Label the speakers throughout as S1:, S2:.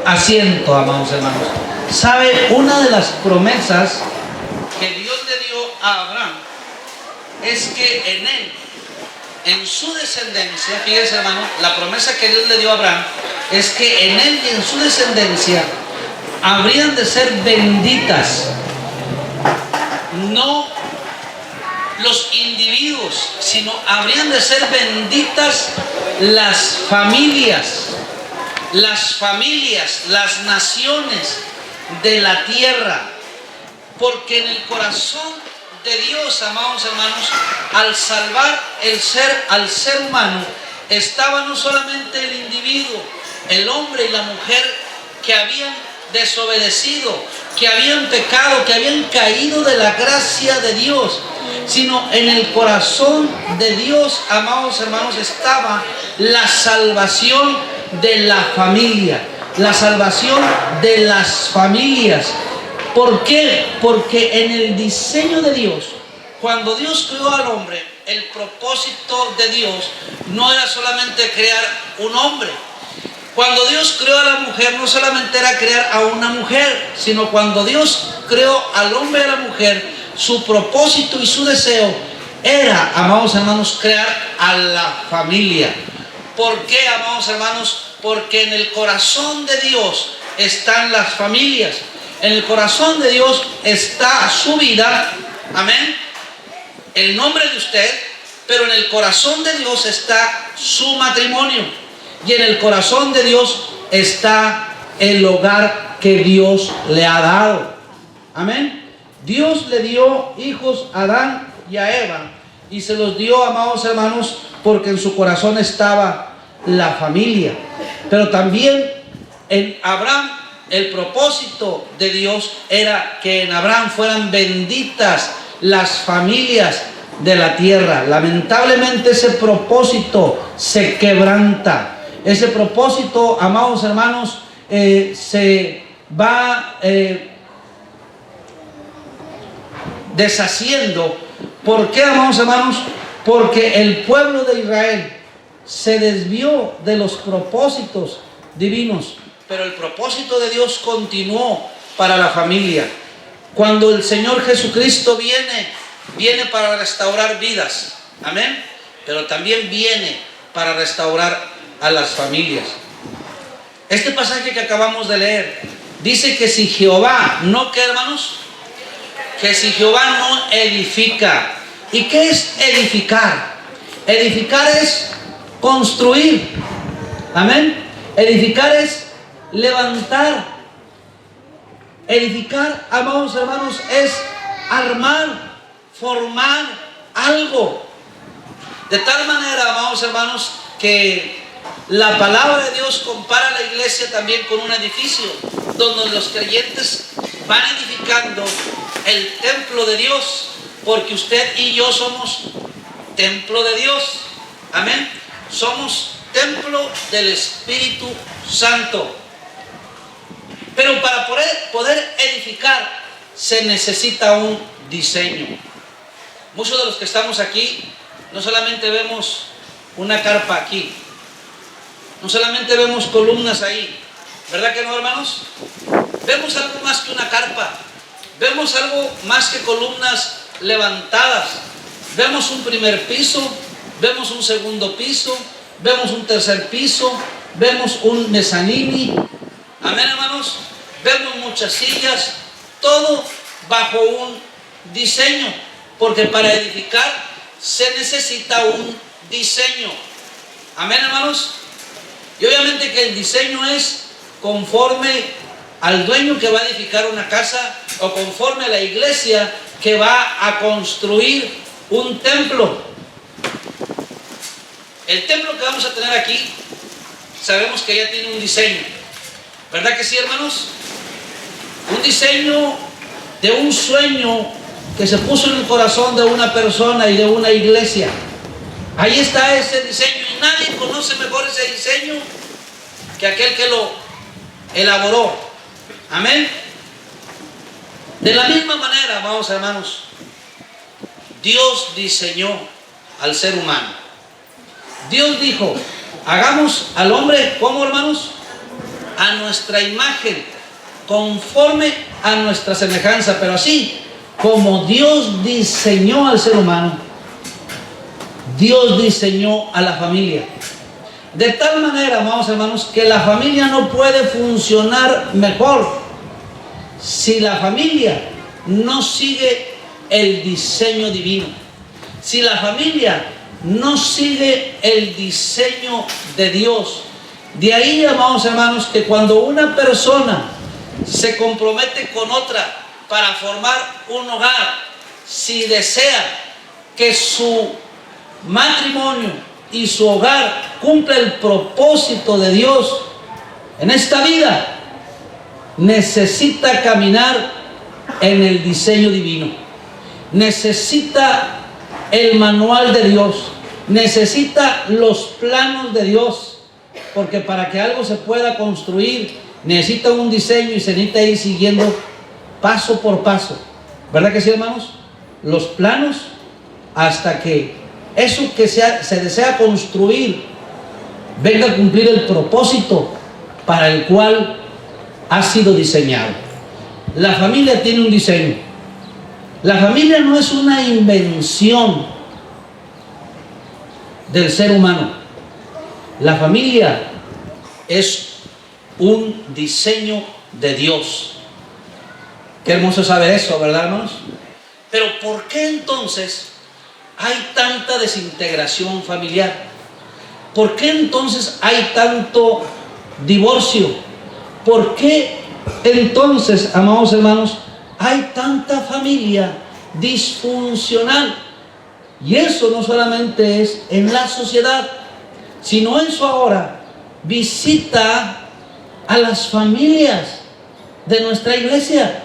S1: asiento, amados hermanos. ¿Sabe? Una de las promesas que Dios le dio a Abraham es que en él, en su descendencia, fíjense hermano, la promesa que Dios le dio a Abraham es que en él y en su descendencia habrían de ser benditas, no los individuos, sino habrían de ser benditas las familias, las naciones de la tierra, porque en el corazón de Dios, amados hermanos, al salvar al ser humano, estaba no solamente el individuo, el hombre y la mujer que habían desobedecido, que habían pecado, que habían caído de la gracia de Dios, sino en el corazón de Dios, amados hermanos, estaba la salvación de la familia, la salvación de las familias. ¿Por qué? Porque en el diseño de Dios, cuando Dios creó al hombre, el propósito de Dios no era solamente crear un hombre. Cuando Dios creó a la mujer, no solamente era crear a una mujer, sino cuando Dios creó al hombre y a la mujer, su propósito y su deseo era, amados hermanos, crear a la familia. ¿Por qué, amados hermanos? Porque en el corazón de Dios están las familias. En el corazón de Dios está su vida, amén, el nombre de usted, pero en el corazón de Dios está su matrimonio, y en el corazón de Dios está el hogar que Dios le ha dado, amén. Dios le dio hijos a Adán y a Eva, y se los dio, amados hermanos, porque en su corazón estaba la familia. Pero también en Abraham, el propósito de Dios era que en Abraham fueran benditas las familias de la tierra. Lamentablemente ese propósito se quebranta. Ese propósito, amados hermanos, se va deshaciendo. ¿Por qué, amados hermanos? Porque el pueblo de Israel se desvió de los propósitos divinos, pero el propósito de Dios continuó para la familia. Cuando el Señor Jesucristo viene para restaurar vidas, amén, pero también viene para restaurar a las familias. Este pasaje que acabamos de leer dice que si Jehová no, ¿qué, hermanos? Que si Jehová no edifica. ¿Y qué es edificar? Edificar es construir, amén. Edificar es levantar. Edificar, amados hermanos, es armar, formar algo. De tal manera, amados hermanos, que la palabra de Dios compara a la iglesia también con un edificio, donde los creyentes van edificando el templo de Dios, porque usted y yo somos templo de Dios, amén. Somos templo del Espíritu Santo. Pero para poder edificar se necesita un diseño. Muchos de los que estamos aquí no solamente vemos una carpa aquí, no solamente vemos columnas ahí, ¿verdad que no, hermanos? Vemos algo más que una carpa, vemos algo más que columnas levantadas. Vemos un primer piso, vemos un segundo piso, vemos un tercer piso, vemos un mezanini, amén, hermanos. Vemos muchas sillas, todo bajo un diseño, porque para edificar se necesita un diseño, amén, hermanos. Y obviamente que el diseño es conforme al dueño que va a edificar una casa, o conforme a la iglesia que va a construir un templo. El templo que vamos a tener aquí, sabemos que ya tiene un diseño, ¿verdad que sí, hermanos? Un diseño de un sueño que se puso en el corazón de una persona y de una iglesia. Ahí está ese diseño, y nadie conoce mejor ese diseño que aquel que lo elaboró, amén. De la misma manera, amados hermanos, Dios diseñó al ser humano. Dios dijo, hagamos al hombre, ¿cómo, hermanos? a nuestra imagen, conforme a nuestra semejanza, pero así como Dios diseñó al ser humano, Dios diseñó a la familia. De tal manera, amados hermanos, que la familia no puede funcionar mejor si la familia no sigue el diseño divino. Si la familia no sigue el diseño de Dios. De ahí, amados hermanos, que cuando una persona se compromete con otra para formar un hogar, si desea que su matrimonio y su hogar cumpla el propósito de Dios en esta vida, necesita caminar en el diseño divino. Necesita el manual de Dios. Necesita los planos de Dios. Porque para que algo se pueda construir, necesita un diseño y se necesita ir siguiendo paso por paso. ¿Verdad que sí, hermanos? Los planos, hasta que eso que se desea construir venga a cumplir el propósito para el cual ha sido diseñado. La familia tiene un diseño. La familia no es una invención del ser humano. La familia es un diseño de Dios. Qué hermoso saber eso, ¿verdad, hermanos? Pero ¿por qué entonces hay tanta desintegración familiar? ¿Por qué entonces hay tanto divorcio? ¿Por qué entonces, amados hermanos, hay tanta familia disfuncional? Y eso no solamente es en la sociedad, sino eso ahora visita a las familias de nuestra iglesia,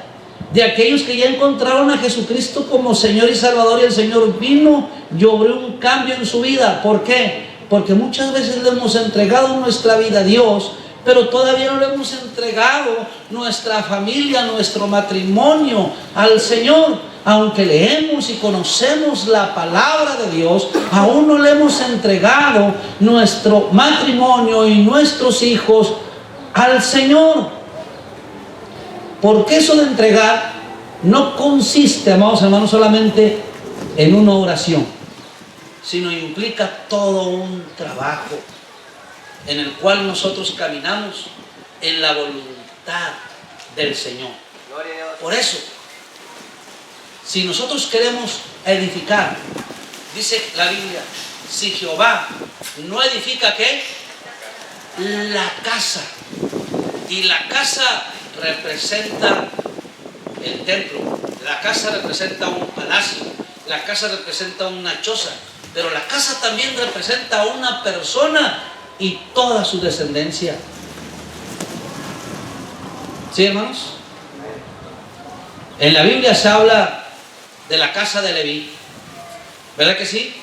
S1: de aquellos que ya encontraron a Jesucristo como Señor y Salvador, y el Señor vino y obró un cambio en su vida. ¿Por qué? Porque muchas veces le hemos entregado nuestra vida a Dios, pero todavía no le hemos entregado nuestra familia, nuestro matrimonio al Señor. Aunque leemos y conocemos la palabra de Dios, aún no le hemos entregado nuestro matrimonio y nuestros hijos al Señor. Porque eso de entregar no consiste, amados hermanos, solamente en una oración, sino implica todo un trabajo en el cual nosotros caminamos en la voluntad del Señor. Por eso, si nosotros queremos edificar, dice la Biblia, si Jehová no edifica, ¿qué? La casa. Y la casa representa el templo, la casa representa un palacio, la casa representa una choza, pero la casa también representa a una persona y toda su descendencia. ¿Sí, hermanos? En la Biblia se habla de la casa de Leví, ¿verdad que sí?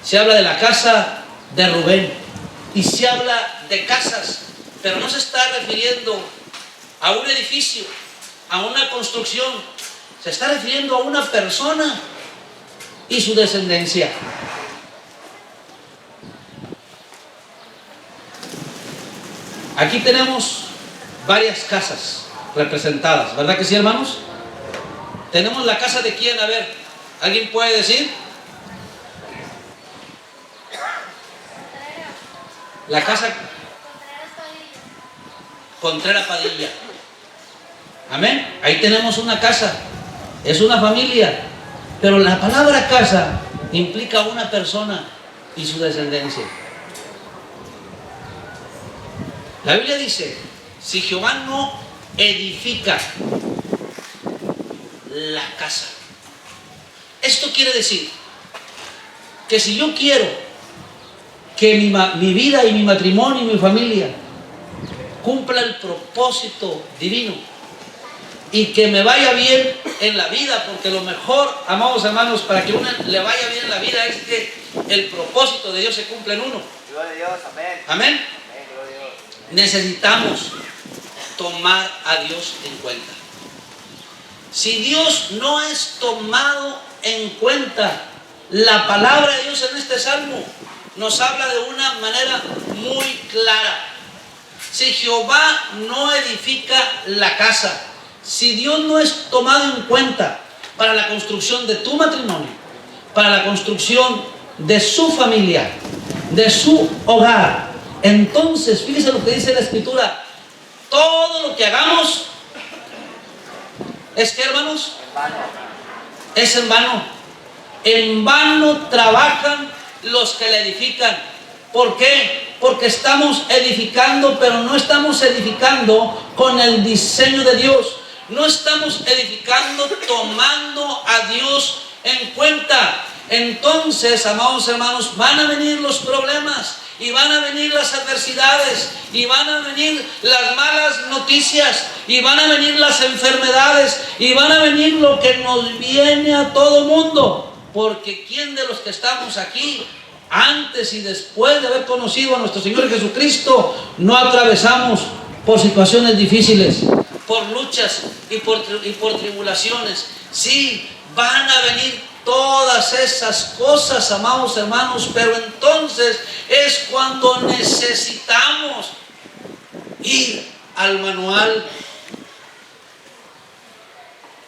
S1: Se habla de la casa de Rubén y se habla de casas, pero no se está refiriendo a un edificio, a una construcción, se está refiriendo a una persona y su descendencia. Aquí tenemos varias casas representadas, ¿verdad que sí, hermanos? Tenemos la casa de quién, a ver, ¿alguien puede decir? La casa Contreras Padilla. Amén. Ahí tenemos una casa, es una familia, pero la palabra casa implica una persona y su descendencia. La Biblia dice, si Jehová no edifica la casa, esto quiere decir que si yo quiero que mi vida y mi matrimonio y mi familia cumpla el propósito divino y que me vaya bien en la vida, porque lo mejor, amados hermanos, para que uno le vaya bien en la vida es que el propósito de Dios se cumpla en uno.
S2: Gloria a Dios, amén.
S1: Amén.
S2: Amén, gloria a Dios.
S1: Necesitamos tomar a Dios en cuenta. Si Dios no es tomado en cuenta, la palabra de Dios en este salmo nos habla de una manera muy clara. Si Jehová no edifica la casa, si Dios no es tomado en cuenta para la construcción de tu matrimonio, para la construcción de su familia, de su hogar, entonces fíjese lo que dice la Escritura: todo lo que hagamos es que, hermanos, es en vano. En vano trabajan los que la edifican. ¿Por qué? Porque estamos edificando, pero no estamos edificando con el diseño de Dios. No estamos edificando tomando a Dios en cuenta. Entonces, amados hermanos, van a venir los problemas, y van a venir las adversidades, y van a venir las malas noticias, y van a venir las enfermedades, y van a venir lo que nos viene a todo mundo. Porque ¿quién de los que estamos aquí, antes y después de haber conocido a nuestro Señor Jesucristo, no atravesamos por situaciones difíciles, por luchas y por tribulaciones? Sí, van a venir todas esas cosas, amados hermanos, pero entonces es cuando necesitamos ir al manual.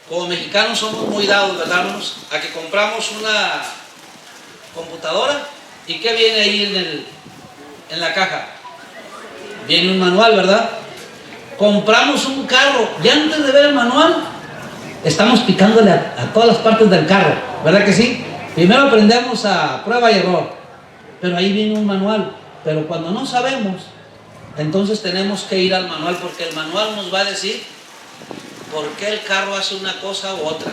S1: Como mexicanos somos muy dados, ¿verdad, hermanos?, a que compramos una computadora, y ¿qué viene ahí en la caja? Viene un manual, ¿verdad? Compramos un carro, y antes de ver el manual estamos picándole a todas las partes del carro, ¿verdad que sí? Primero aprendemos a prueba y error, pero ahí viene un manual. Pero cuando no sabemos, entonces tenemos que ir al manual, porque el manual nos va a decir por qué el carro hace una cosa u otra.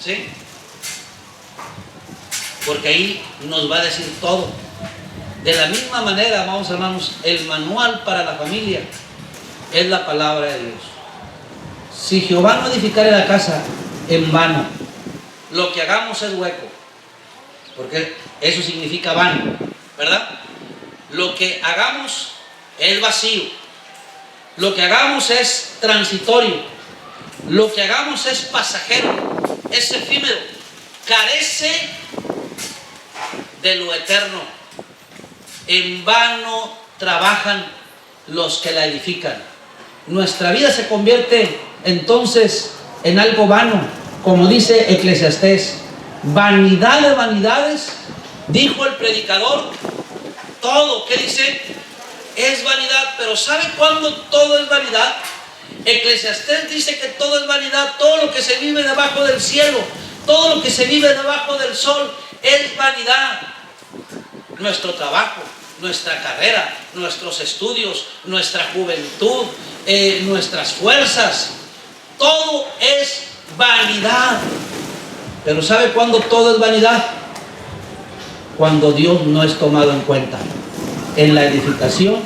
S1: ¿Sí? Porque ahí nos va a decir todo. De la misma manera, amados hermanos, el manual para la familia es la palabra de Dios. Si Jehová no edificare la casa, en vano lo que hagamos es hueco, porque eso significa vano, ¿verdad? Lo que hagamos es vacío, lo que hagamos es transitorio, lo que hagamos es pasajero, es efímero, carece de lo eterno. En vano trabajan los que la edifican. Nuestra vida se convierte entonces en algo vano, como dice Eclesiastés: vanidad de vanidades, dijo el predicador, todo, ¿qué dice? Es vanidad. Pero ¿sabe cuándo todo es vanidad? Eclesiastés dice que todo es vanidad. Todo lo que se vive debajo del cielo, todo lo que se vive debajo del sol es vanidad. Nuestro trabajo, nuestra carrera, nuestros estudios, nuestra juventud, nuestras fuerzas, todo es vanidad. Pero ¿sabe cuándo todo es vanidad? Cuando Dios no es tomado en cuenta en la edificación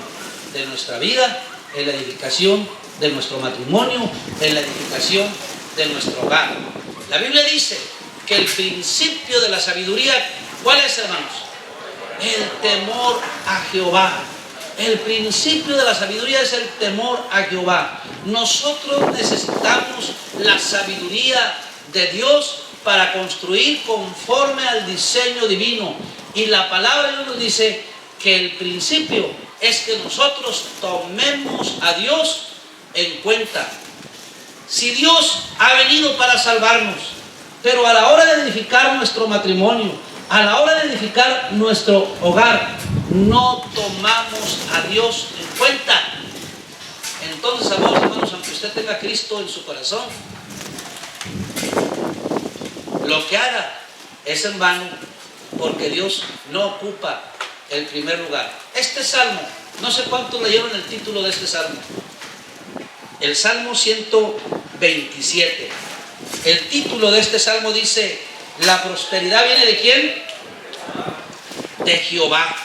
S1: de nuestra vida, en la edificación de nuestro matrimonio, en la edificación de nuestro hogar. La Biblia dice que el principio de la sabiduría, ¿cuál es, hermanos? El temor a Jehová. El principio de la sabiduría es el temor a Jehová. Nosotros necesitamos la sabiduría de Dios para construir conforme al diseño divino. Y la palabra de Dios nos dice que el principio es que nosotros tomemos a Dios en cuenta. Si Dios ha venido para salvarnos, pero a la hora de edificar nuestro matrimonio, a la hora de edificar nuestro hogar, no tomamos a Dios en cuenta, entonces, amados hermanos, aunque usted tenga a Cristo en su corazón, lo que haga es en vano, porque Dios no ocupa el primer lugar. Este salmo, no sé cuántos leyeron el título de este salmo, el Salmo 127. El título de este salmo dice: la prosperidad viene ¿de quién? De Jehová.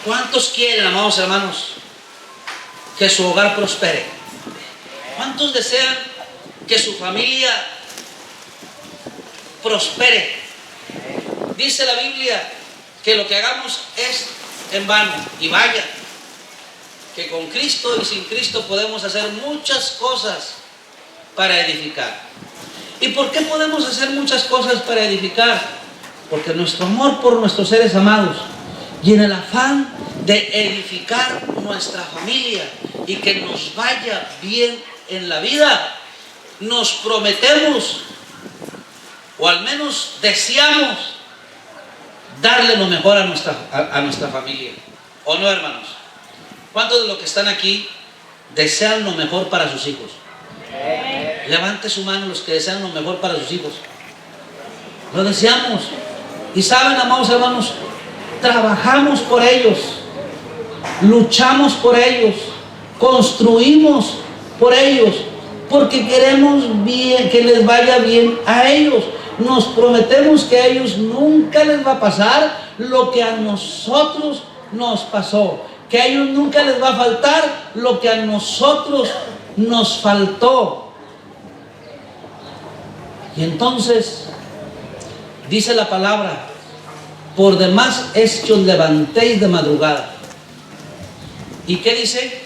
S1: ¿Cuántos quieren, amados hermanos, que su hogar prospere? ¿Cuántos desean que su familia prospere? Dice la Biblia que lo que hagamos es en vano. Y vaya, que con Cristo y sin Cristo podemos hacer muchas cosas para edificar. ¿Y por qué podemos hacer muchas cosas para edificar? Porque nuestro amor por nuestros seres amados y en el afán de edificar nuestra familia y que nos vaya bien en la vida, nos prometemos, o al menos deseamos, darle lo mejor a nuestra familia. ¿O no, hermanos? ¿Cuántos de los que están aquí desean lo mejor para sus hijos? Levante su mano los que desean lo mejor para sus hijos. Lo deseamos. Y saben, amados hermanos, trabajamos por ellos, luchamos por ellos, construimos por ellos, porque queremos bien, que les vaya bien a ellos. Nos prometemos que a ellos nunca les va a pasar lo que a nosotros nos pasó, que a ellos nunca les va a faltar lo que a nosotros nos faltó. Y entonces dice la palabra: por demás es que os levantéis de madrugada. ¿Y qué dice?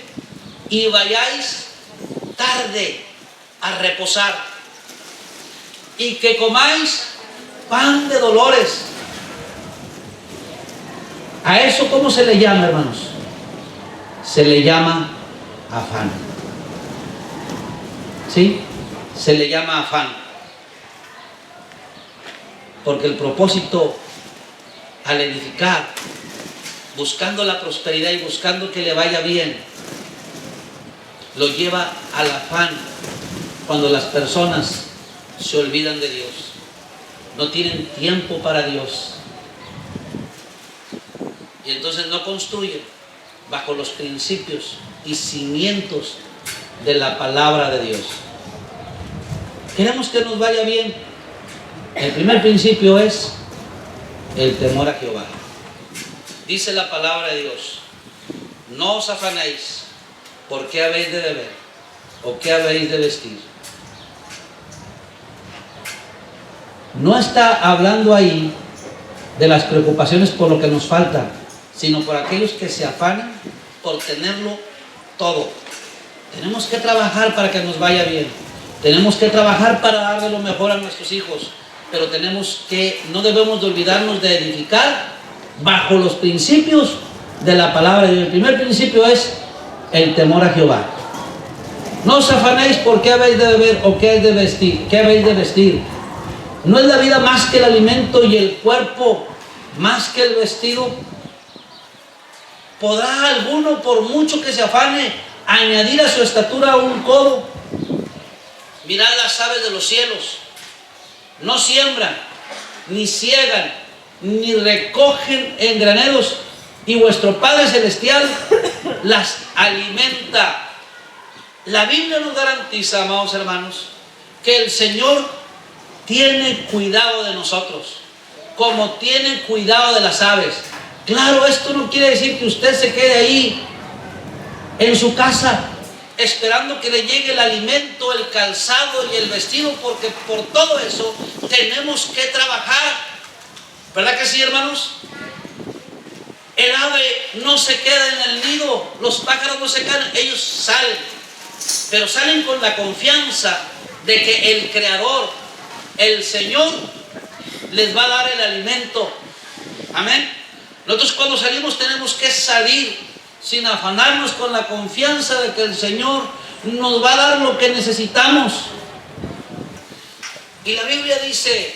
S1: Y vayáis tarde a reposar, y que comáis pan de dolores. ¿A eso cómo se le llama, hermanos? Se le llama afán. ¿Sí? Se le llama afán. Porque el propósito al edificar, buscando la prosperidad y buscando que le vaya bien, lo lleva al afán cuando las personas se olvidan de Dios, no tienen tiempo para Dios, y entonces no construyen bajo los principios y cimientos de la palabra de Dios. Queremos que nos vaya bien. El primer principio es el temor a Jehová. Dice la palabra de Dios: no os afanéis por qué habéis de beber o qué habéis de vestir. No está hablando ahí de las preocupaciones por lo que nos falta, sino por aquellos que se afanan por tenerlo todo. Tenemos que trabajar para que nos vaya bien. Tenemos que trabajar para darle lo mejor a nuestros hijos. Pero no debemos de olvidarnos de edificar bajo los principios de la palabra de Dios. El primer principio es el temor a Jehová. No os afanéis por qué habéis de beber o qué habéis de vestir. ¿No es la vida más que el alimento y el cuerpo más que el vestido? ¿Podrá alguno, por mucho que se afane, añadir a su estatura un codo? Mirad las aves de los cielos. No siembran, ni ciegan, ni recogen en graneros, y vuestro Padre Celestial las alimenta. La Biblia nos garantiza, amados hermanos, que el Señor tiene cuidado de nosotros, como tiene cuidado de las aves. Claro, esto no quiere decir que usted se quede ahí en su casa esperando que le llegue el alimento, el calzado y el vestido, porque por todo eso tenemos que trabajar. ¿Verdad que sí, hermanos? El ave no se queda en el nido, los pájaros no se quedan, ellos salen, pero salen con la confianza de que el Creador, el Señor, les va a dar el alimento. Amén. Nosotros cuando salimos tenemos que salir sin afanarnos, con la confianza de que el Señor nos va a dar lo que necesitamos. Y la Biblia dice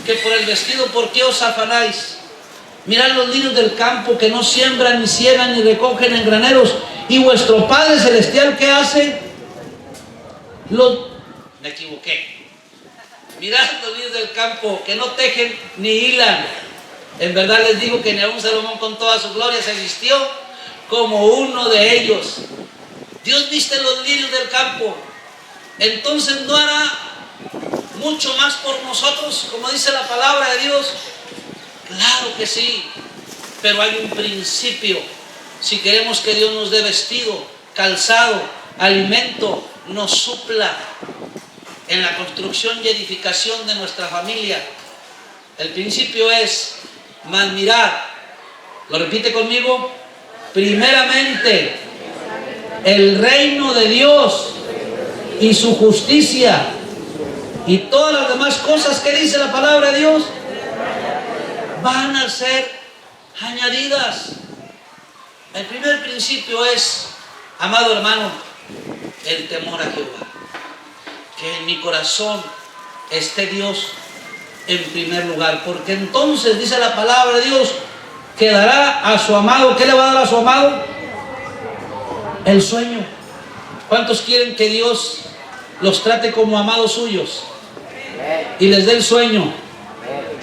S1: que por el vestido, ¿por qué os afanáis? Mirad los lirios del campo, que no siembran, ni ciegan, ni recogen en graneros, y vuestro Padre Celestial, ¿qué hace? Me equivoqué. Mirad los lirios del campo, que no tejen ni hilan. En verdad les digo que ni aun Salomón con toda su gloria se vistió como uno de ellos. Dios viste los lirios del campo. Entonces ¿no hará mucho más por nosotros, como dice la palabra de Dios? Claro que sí, pero hay un principio. Si queremos que Dios nos dé vestido, calzado, alimento, nos supla en la construcción y edificación de nuestra familia, el principio es: mas mirad, lo repite conmigo, primeramente el reino de Dios y su justicia, y todas las demás cosas que dice la palabra de Dios van a ser añadidas. El primer principio es, amado hermano, el temor a Jehová. Que en mi corazón esté Dios en primer lugar, porque entonces dice la palabra de Dios que dará a su amado. ¿Qué le va a dar a su amado? El sueño. ¿Cuántos quieren que Dios los trate como amados suyos y les dé el sueño?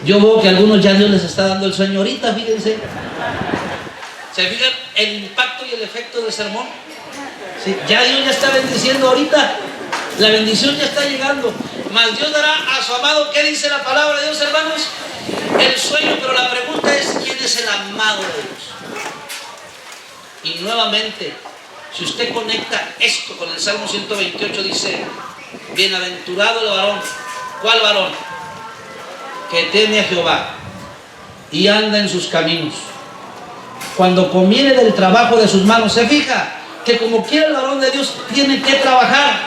S1: Yo veo que a algunos ya Dios les está dando el sueño ahorita, fíjense. ¿Se fijan el impacto y el efecto del sermón? Sí, ya Dios ya está bendiciendo ahorita. La bendición ya está llegando. Mas Dios dará a su amado, ¿qué dice la palabra de Dios, hermanos? El sueño. Pero la pregunta es, ¿quién es el amado de Dios? Y nuevamente, si usted conecta esto con el Salmo 128, dice, bienaventurado el varón. ¿Cuál varón? Que teme a Jehová y anda en sus caminos. Cuando comiere del trabajo de sus manos, se fija que como quiera el varón de Dios tiene que trabajar,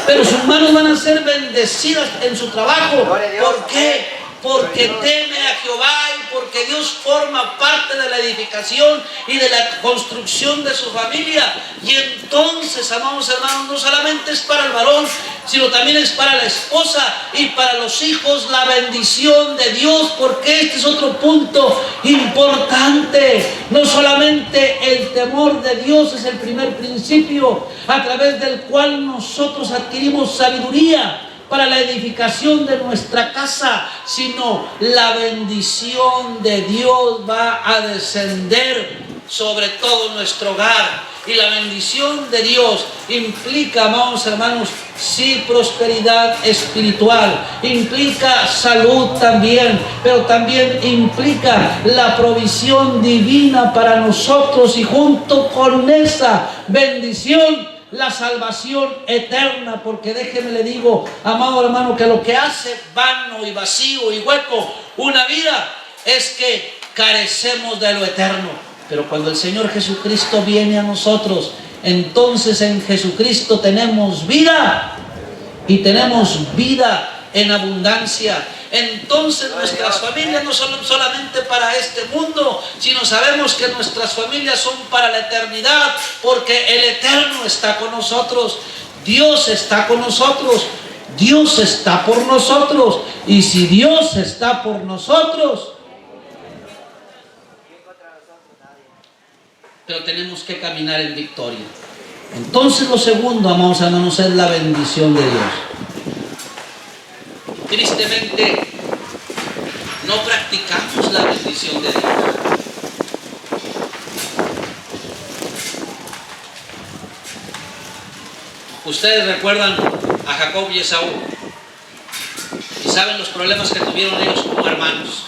S1: pero sus manos van a ser bendecidas en su trabajo. ¿Por qué? Porque teme a Jehová y porque Dios forma parte de la edificación y de la construcción de su familia. Y entonces, amados hermanos, no solamente es para el varón, sino también es para la esposa y para los hijos la bendición de Dios, porque este es otro punto importante. No solamente el temor de Dios es el primer principio a través del cual nosotros adquirimos sabiduría para la edificación de nuestra casa, sino la bendición de Dios va a descender sobre todo nuestro hogar. Y la bendición de Dios implica, amados hermanos, sí, prosperidad espiritual, implica salud también, pero también implica la provisión divina para nosotros, y junto con esa bendición, la salvación eterna. Porque déjeme le digo, amado hermano, que lo que hace vano y vacío y hueco una vida es que carecemos de lo eterno. Pero cuando el Señor Jesucristo viene a nosotros, entonces en Jesucristo tenemos vida, y tenemos vida en abundancia. Entonces nuestras familias no son solamente para este mundo, sino sabemos que nuestras familias son para la eternidad, porque el Eterno está con nosotros. Dios está con nosotros. Dios está por nosotros. Y si Dios está por nosotros, pero tenemos que caminar en victoria. Entonces lo segundo, amados hermanos, es la bendición de Dios. Tristemente, no practicamos la bendición de Dios. Ustedes recuerdan a Jacob y Esaú, y saben los problemas que tuvieron ellos como hermanos.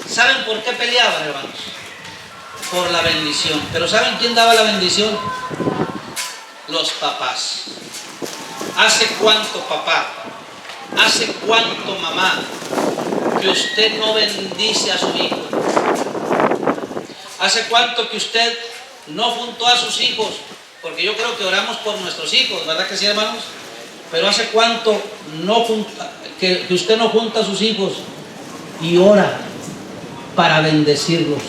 S1: ¿Saben por qué peleaban, hermanos? Por la bendición. Pero ¿saben quién daba la bendición? Los papás. ¿Hace cuánto, papá? ¿Hace cuánto, mamá, que usted no bendice a su hijo? ¿Hace cuánto que usted no juntó a sus hijos? Porque yo creo que oramos por nuestros hijos, ¿verdad que sí, hermanos? Pero ¿hace cuánto que usted no junta a sus hijos y ora para bendecirlos?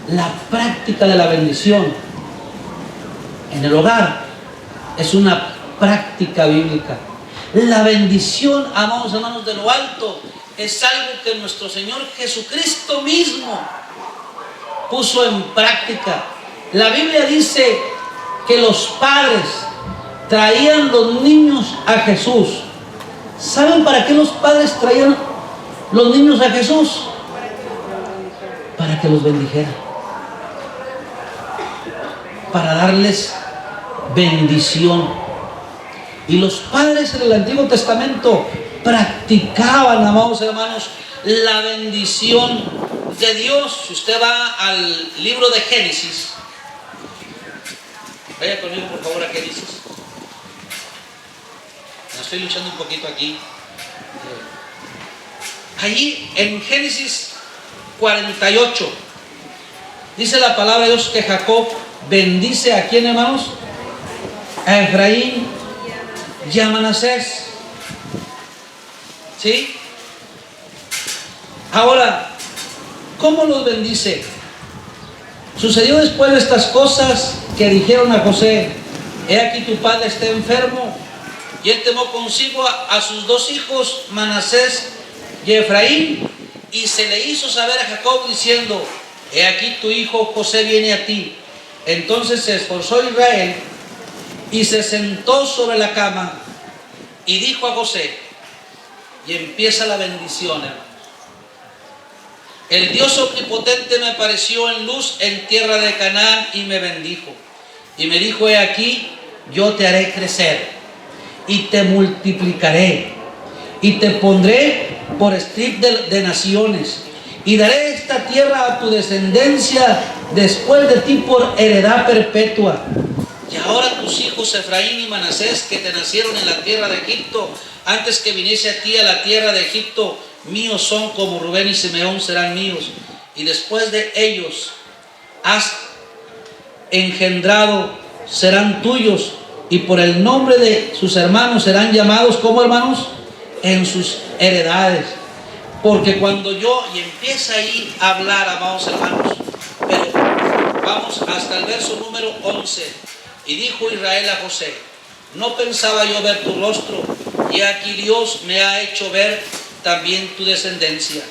S1: La práctica de la bendición en el hogar es una práctica bíblica. La bendición, amados hermanos, de lo alto es algo que nuestro Señor Jesucristo mismo puso en práctica. La Biblia dice que los padres traían los niños a Jesús. ¿Saben para qué los padres traían los niños a Jesús? Para que los bendijera, para darles bendición. Y los padres en el Antiguo Testamento practicaban, amados hermanos, la bendición de Dios. Si usted va al libro de Génesis, vaya conmigo por favor a Génesis. Me estoy luchando un poquito aquí. Allí en Génesis 48 dice la palabra de Dios que Jacob bendice a quién, hermanos, a Efraín y a Manasés. ¿Sí? Ahora, ¿cómo los bendice? Sucedió después de estas cosas que dijeron a José: he aquí tu padre está enfermo. Y él tomó consigo a sus dos hijos, Manasés y Efraín, y se le hizo saber a Jacob diciendo: he aquí tu hijo José viene a ti. Entonces se esforzó Israel y se sentó sobre la cama y dijo a José, y empieza la bendición, hermano: el Dios omnipotente me apareció en luz en tierra de Canaán y me bendijo. Y me dijo: he aquí, yo te haré crecer y te multiplicaré y te pondré por strip de naciones, y daré esta tierra a tu descendencia después de ti por heredad perpetua. Y ahora tus hijos Efraín y Manasés, que te nacieron en la tierra de Egipto, antes que viniese a ti a la tierra de Egipto, míos son, como Rubén y Simeón serán míos. Y después de ellos has engendrado, serán tuyos, y por el nombre de sus hermanos serán llamados, como hermanos, en sus heredades. Porque cuando yo, y empieza ahí a hablar, amados hermanos, pero vamos hasta el verso número 11. Y dijo Israel a José: no pensaba yo ver tu rostro, y aquí Dios me ha hecho ver también tu descendencia.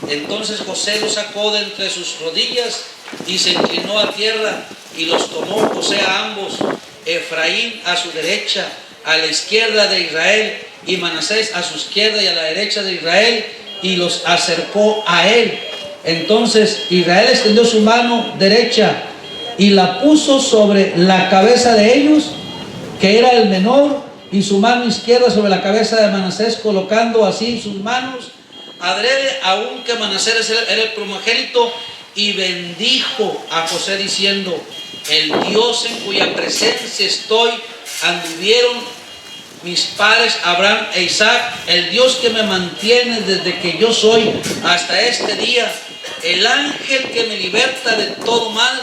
S1: Entonces José los sacó de entre sus rodillas y se inclinó a tierra, y los tomó José a ambos, Efraín a su derecha, a la izquierda de Israel, y Manasés a su izquierda y a la derecha de Israel, y los acercó a él. Entonces Israel extendió su mano derecha y la puso sobre la cabeza de ellos, que era el menor, y su mano izquierda sobre la cabeza de Manasés, colocando así sus manos adrede, aunque Manasés era el primogénito, y bendijo a José diciendo: el Dios en cuya presencia estoy, anduvieron mis padres Abraham e Isaac, el Dios que me mantiene desde que yo soy hasta este día, el ángel que me liberta de todo mal,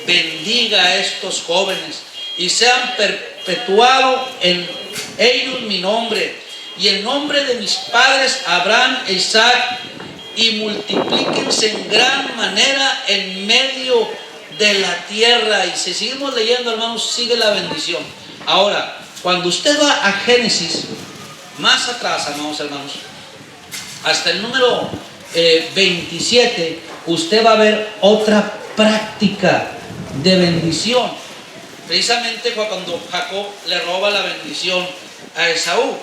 S1: bendiga a estos jóvenes y sean perpetuado en ellos mi nombre y el nombre de mis padres Abraham e Isaac, y multiplíquense en gran manera en medio de la tierra. Y si seguimos leyendo, hermanos, sigue la bendición. Ahora, cuando usted va a Génesis, más atrás, amados hermanos, hasta el número 27, usted va a ver otra práctica de bendición. Precisamente fue cuando Jacob le roba la bendición a Esaú.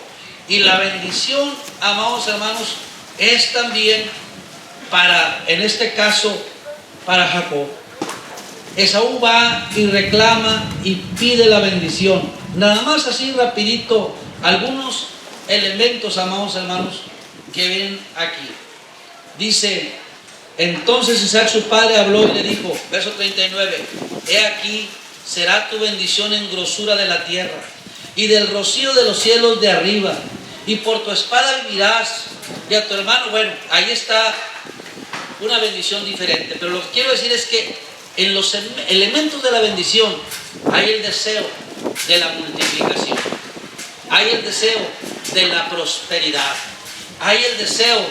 S1: Y la bendición, amados hermanos, es también para, en este caso, para Jacob. Esaú va y reclama y pide la bendición. Nada más así rapidito, algunos elementos, amados hermanos, que ven aquí. Dice: entonces Isaac su padre habló y le dijo, verso 39, he aquí será tu bendición en grosura de la tierra y del rocío de los cielos de arriba, y por tu espada vivirás. Y a tu hermano, bueno, ahí está una bendición diferente, pero lo que quiero decir es que en los elementos de la bendición hay el deseo de la multiplicación, hay el deseo de la prosperidad, hay el deseo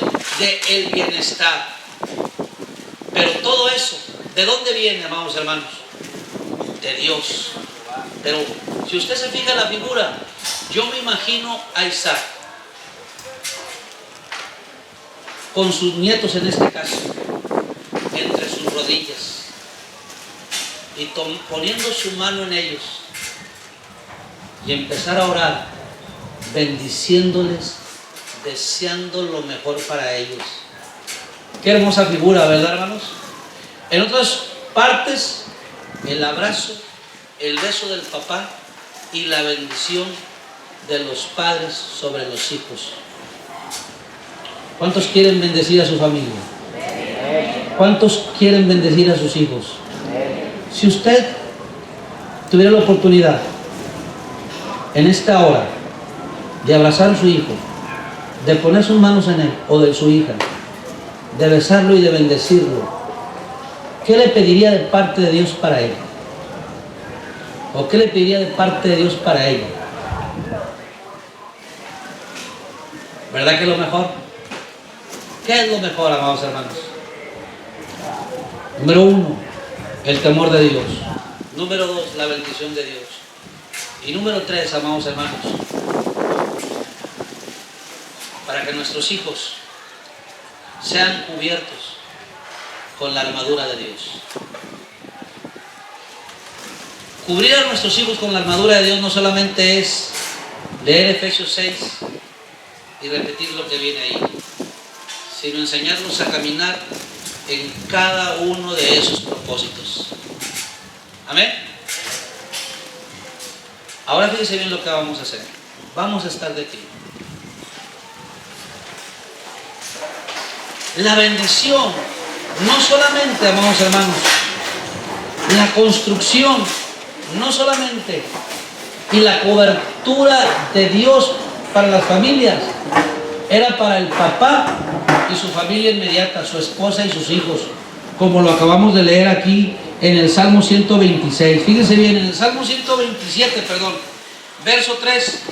S1: del bienestar. Pero todo eso, ¿de dónde viene, amados hermanos? De Dios. Pero si usted se fija en la figura, yo me imagino a Isaac con sus nietos, en este caso, entre sus rodillas, y poniendo su mano en ellos y empezar a orar, bendiciéndoles, deseando lo mejor para ellos. Qué hermosa figura, ¿verdad, hermanos? En otras partes, el abrazo, el beso del papá y la bendición de los padres sobre los hijos. ¿Cuántos quieren bendecir a su familia? ¿Cuántos quieren bendecir a sus hijos? Si usted tuviera la oportunidad en esta hora de abrazar a su hijo, de poner sus manos en él o de su hija, de besarlo y de bendecirlo, ¿qué le pediría de parte de Dios para él? ¿O qué le pediría de parte de Dios para ella? ¿Verdad que es lo mejor? ¿Qué es lo mejor, amados hermanos? Número uno, El temor de Dios. Número 2, la bendición de Dios. Y número 3, amados hermanos, para que nuestros hijos sean cubiertos con la armadura de Dios. Cubrir a nuestros hijos con la armadura de Dios no solamente es leer Efesios 6 y repetir lo que viene ahí, sino enseñarnos a caminar en cada uno de esos propósitos. Amén. Ahora fíjense bien lo que vamos a hacer. Vamos a estar de pie. La bendición, no solamente, amados hermanos, la construcción, no solamente, y la cobertura de Dios para las familias, era para el papá y su familia inmediata, su esposa y sus hijos, como lo acabamos de leer aquí en el Salmo 126. Fíjense bien, en el Salmo 127, verso 3,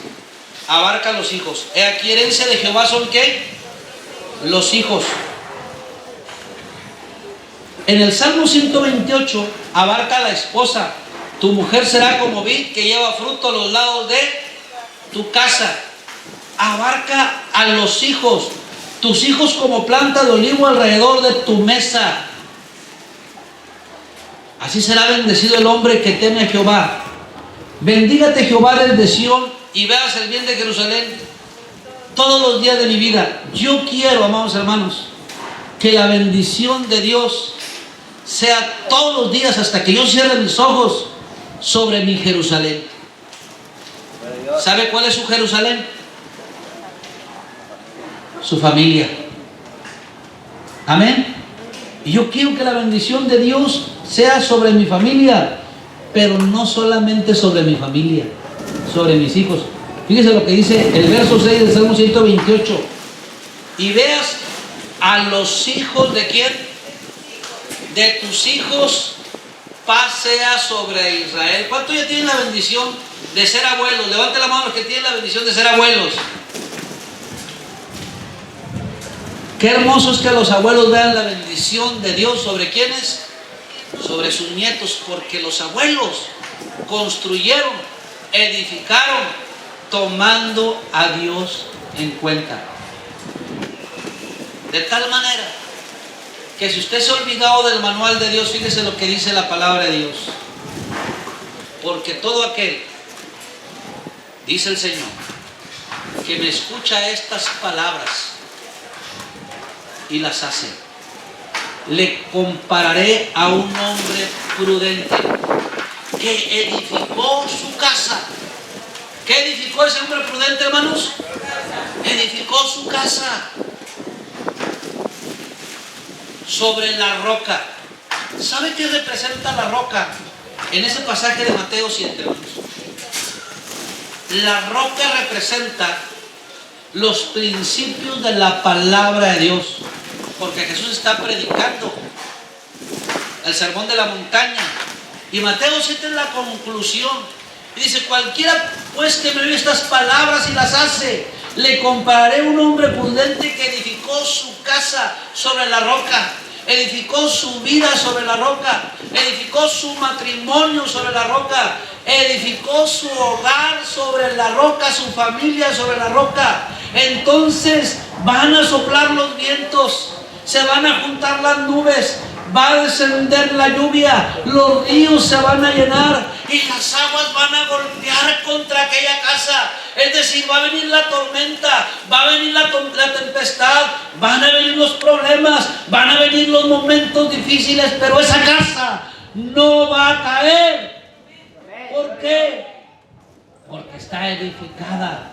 S1: abarca los hijos. He aquí, herencia de Jehová son ¿qué? Los hijos. En el Salmo 128 abarca a la esposa. Tu mujer será como vid que lleva fruto a los lados de tu casa. Abarca a los hijos. Tus hijos como planta de olivo alrededor de tu mesa. Así será bendecido el hombre que teme a Jehová. Bendígate Jehová desde Sión y veas el bien de Jerusalén todos los días de mi vida. Yo quiero, amados hermanos, que la bendición de Dios sea todos los días hasta que yo cierre mis ojos sobre mi Jerusalén. ¿Sabe cuál es su Jerusalén? Su familia. Amén. Y yo quiero que la bendición de Dios sea sobre mi familia, pero no solamente sobre mi familia, sobre mis hijos. Fíjese lo que dice el verso 6 del Salmo 128. Y veas a los hijos de ¿quién? De tus hijos, paz sea sobre Israel. ¿Cuántos ya tienen la bendición de ser abuelos? Levante la mano los que tienen la bendición de ser abuelos. Qué hermoso es que los abuelos vean la bendición de Dios sobre ¿quiénes? Sobre sus nietos, porque los abuelos construyeron, edificaron, tomando a Dios en cuenta. De tal manera que si usted se ha olvidado del manual de Dios, fíjese lo que dice la palabra de Dios. Porque todo aquel, dice el Señor, que me escucha estas palabras y las hace, le compararé a un hombre prudente que edificó su casa. ¿Qué edificó ese hombre prudente, hermanos? Edificó su casa sobre la roca. ¿Sabe qué representa la roca? En ese pasaje de Mateo 7, hermanos. La roca representa los principios de la palabra de Dios, porque Jesús está predicando el sermón de la montaña y Mateo 7 es la conclusión y dice: cualquiera pues que me oye estas palabras y las hace, le compararé a un hombre prudente que edificó su casa sobre la roca, edificó su vida sobre la roca, edificó su matrimonio sobre la roca, edificó su hogar sobre la roca, su familia sobre la roca. Entonces van a soplar los vientos, se van a juntar las nubes, va a descender la lluvia, los ríos se van a llenar y las aguas van a golpear contra aquella casa. Es decir, va a venir la tormenta, va a venir la tempestad, van a venir los problemas, van a venir los momentos difíciles, pero esa casa no va a caer. ¿Por qué? Porque está edificada,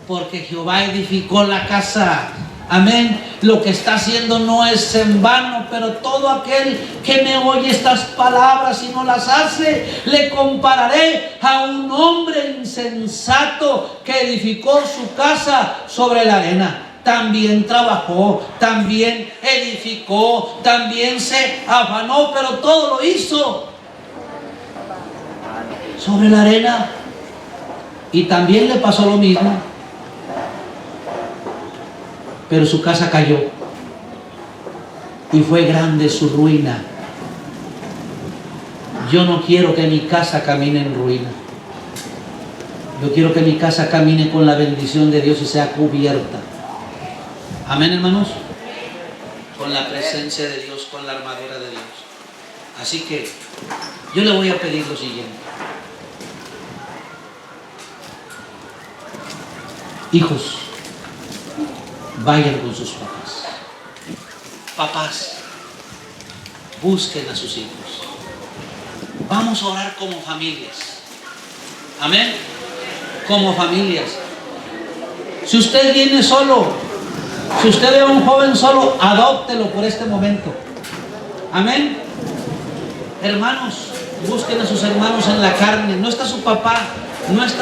S1: porque Jehová edificó la casa. Amén. Lo que está haciendo no es en vano, pero todo aquel que me oye estas palabras y no las hace, le compararé a un hombre insensato que edificó su casa sobre la arena. También trabajó, también edificó, también se afanó, pero todo lo hizo sobre la arena. Y también le pasó lo mismo. Pero su casa cayó y fue grande su ruina. Yo no quiero que mi casa camine en ruina. Yo quiero que mi casa camine con la bendición de Dios y sea cubierta. Amén, hermanos. Con la presencia de Dios, con la armadura de Dios. Así que yo le voy a pedir lo siguiente. Hijos, vayan con sus papás. Papás, busquen a sus hijos. Vamos a orar como familias. Amén. Como familias. Si usted viene solo, si usted ve a un joven solo, adóptelo por este momento. Amén. Hermanos, busquen a sus hermanos en la carne. No está su papá, no está